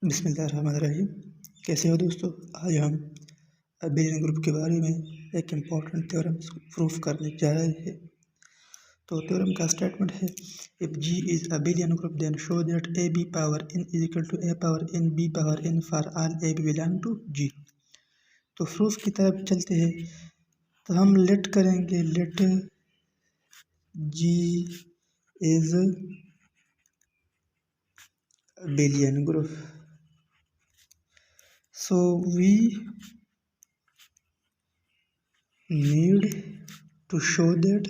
बिस्मिल्लाहिर्रहमानिर्रहीम। कैसे हो दोस्तों। आज हम अबेलियन ग्रुप के बारे में एक इम्पॉर्टेंट थ्योरम प्रूफ करने जा रहे हैं। तो थ्योरम का स्टेटमेंट है, if G is abelian group then show that a B power n is equal to a power n b power n for all a b belong to G। तो proof की तरफ चलते हैं। तो हम let करेंगे, let G is abelian group. So we need to show that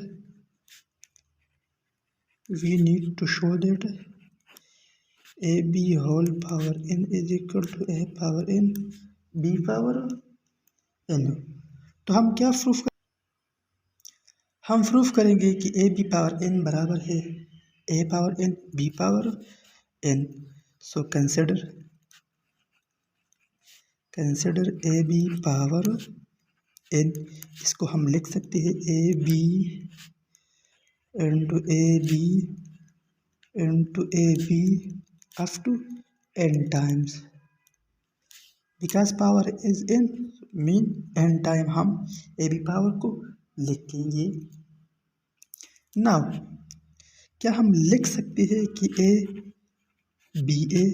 ab whole power n is equal to a power n b power n। तो हम क्या प्रूफ करेंगे कि a b पावर n बराबर है a power n b power n। So consider a b power n। इसको हम लिख सकते हैं a b into a b into a b up to n times, because power is n mean n time हम a b power को लिखेंगे। Now क्या हम लिख सकते हैं कि a b a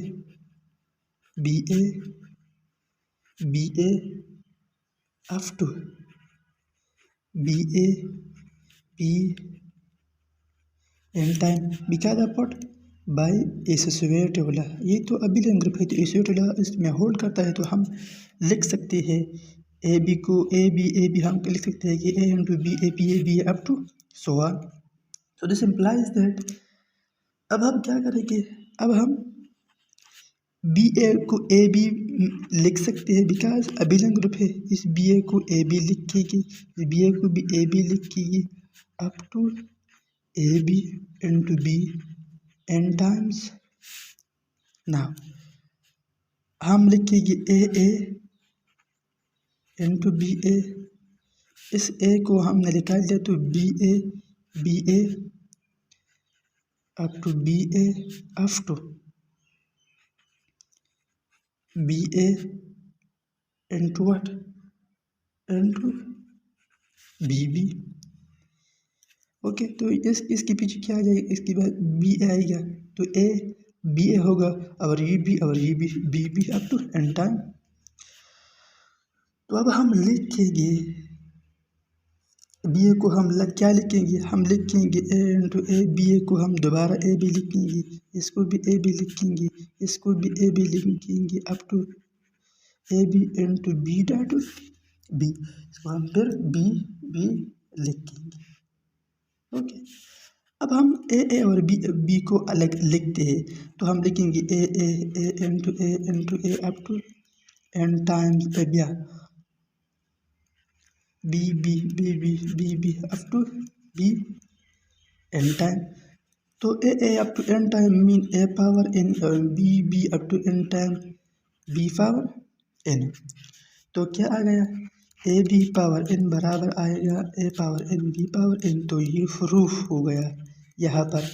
b a b a up to b a b n time because of what by associative law. ये तो अबेलियन ग्रुप है तो एसोसिएटिव लॉ इसमें होल्ड करता है। तो हम लिख सकते हैं ए बी को ए बी हम लिख सकते हैं कि A into B A up to so on. So this implies that अब हम क्या करेंगे, अब हम बी ए को ए बी लिख सकते हैं बिकॉज अबेलियन ग्रुप है। इस बी ए को ए बी लिखेगी, इस बी ए को भी ए बी लिखेगी up to A B into B n times. Now हम लिखेंगे ए इंटू बी ए। इस ए को हमने निकाल दिया तो b A up to b A up to b a into what into b b. Okay, तो इसके पीछे क्या आ जाएगा, इसके बाद बी ए आएगा तो ए बी ए होगा और ये b up to N time. तो अब हम लिखेंगे बी ए को हम क्या लिखेंगे, हम लिखेंगे A into A. B A को हम दोबारा ए बी लिखेंगे, इसको भी ए बी लिखेंगे, इसको भी ए बी लिखेंगे up to A B into b dot b. इसको हम फिर बी लिखेंगे। ओके, अब हम ए और बी को अलग लिखते हैं। तो हम लिखेंगे A into A up to N times A B up to B N time. तो A up to N time mean A power N और B up to N time B power N. तो क्या आ गया, A B power N बराबर आएगा A power N B power N. तो ये proof हो गया यहाँ पर।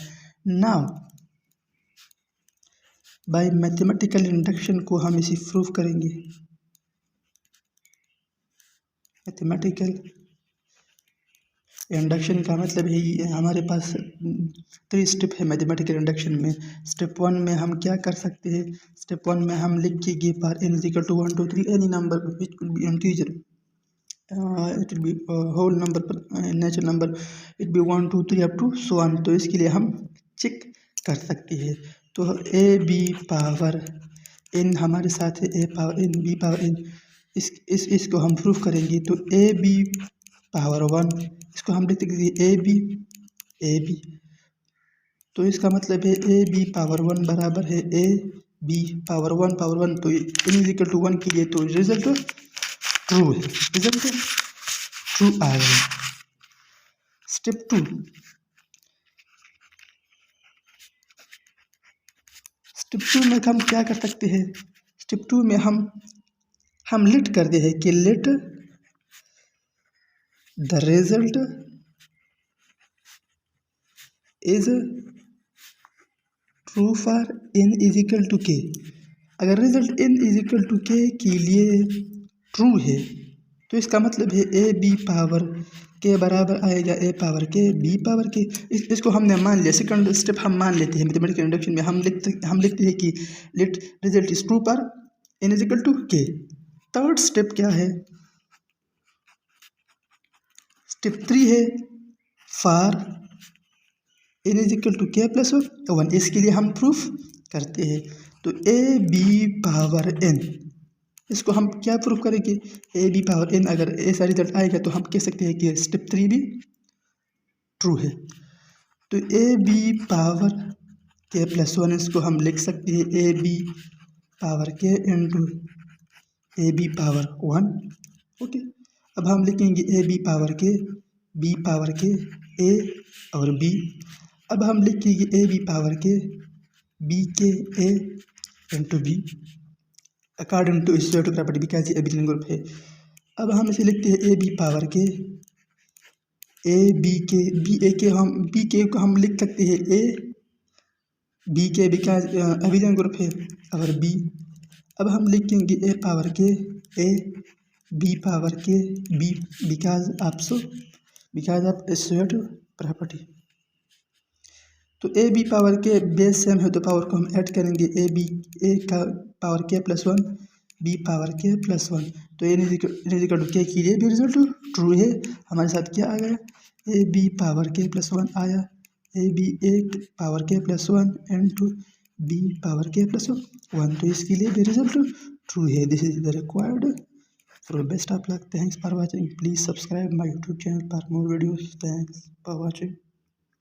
नाउ बाय मैथमेटिकल इंडक्शन को हम इसे प्रूफ करेंगे। मैथमेटिकल इंडक्शन का मतलब है हमारे पास 3 स्टेप है मैथमेटिकल इंडक्शन में। स्टेप 1 में हम क्या कर सकते हैं, स्टेप 1 में हम लिखेंगे for n is equal to 1 2 3 any number which will be integer, it will be whole number, natural number, it be 1 2 3 up to so on. तो इसके लिए हम चेक कर सकते हैं। तो ए बी पावर n हमारे साथ है A power n B power n। इसको हम प्रूफ करेंगे। तो ए बी पावर 1 इसको हम लिख देंगे ए बी। तो इसका मतलब है ए बी पावर 1 बराबर है ए बी पावर 1 तो n इज इक्वल टू 1 के लिए तो रिजल्ट ट्रू है, रिजल्ट ट्रू आएगा। स्टेप 2 में हम क्या कर सकते हैं, स्टेप 2 में हम लेट करते हैं कि let the result is true for n is equal to k. अगर result n is equal to k के लिए ट्रू है तो इसका मतलब है ए बी पावर के बराबर आएगा ए पावर के बी पावर के। इसको हमने मान लिया। सेकंड स्टेप हम मान लेते हैं मैथमेटिकल इंडक्शन में हम लिखते हैं कि लेट रिजल्ट इज ट्रू पर n is equal to k. Third step क्या है? स्टेप 3 है for n is equal to k plus 1। इसके लिए हम प्रूफ करते हैं। तो ए बी पावर n, इसको हम क्या प्रूफ करेंगे? ए बी पावर n अगर ऐसा रिजल्ट आएगा तो हम कह सकते हैं कि स्टेप 3 भी ट्रू है। तो A B power K plus 1 इसको हम लिख सकते हैं A B power K into A B power 1। Okay, अब हम लिखेंगे ए बी पावर के बी पावर के ए और बी। अब हम लिखेंगे ए बी पावर के B K A into B according to square property because ये एबिलियन ग्रुप है। अब हम इसे लिखते हैं ए बी पावर के ए बी के बी ए के हम बी के को हम लिख सकते हैं ए b k because abelian group है और बी। अब हम लिखेंगे ए पावर के ए बी पावर के b because of square property. तो A B power k base same है तो पावर को हम ऐड करेंगे ए का power K plus 1 B power K plus 1। तो ए इक्वल टू के के लिए भी रिजल्ट ट्रू है। हमारे साथ क्या आ गया? A B power K plus 1 आया, A B A power K plus 1 into B power K plus 1। तो इसके लिए भी रिजल्ट ट्रू है। This is the required for best of luck. Thanks for watching. Please subscribe my YouTube channel for more videos. Thanks for watching.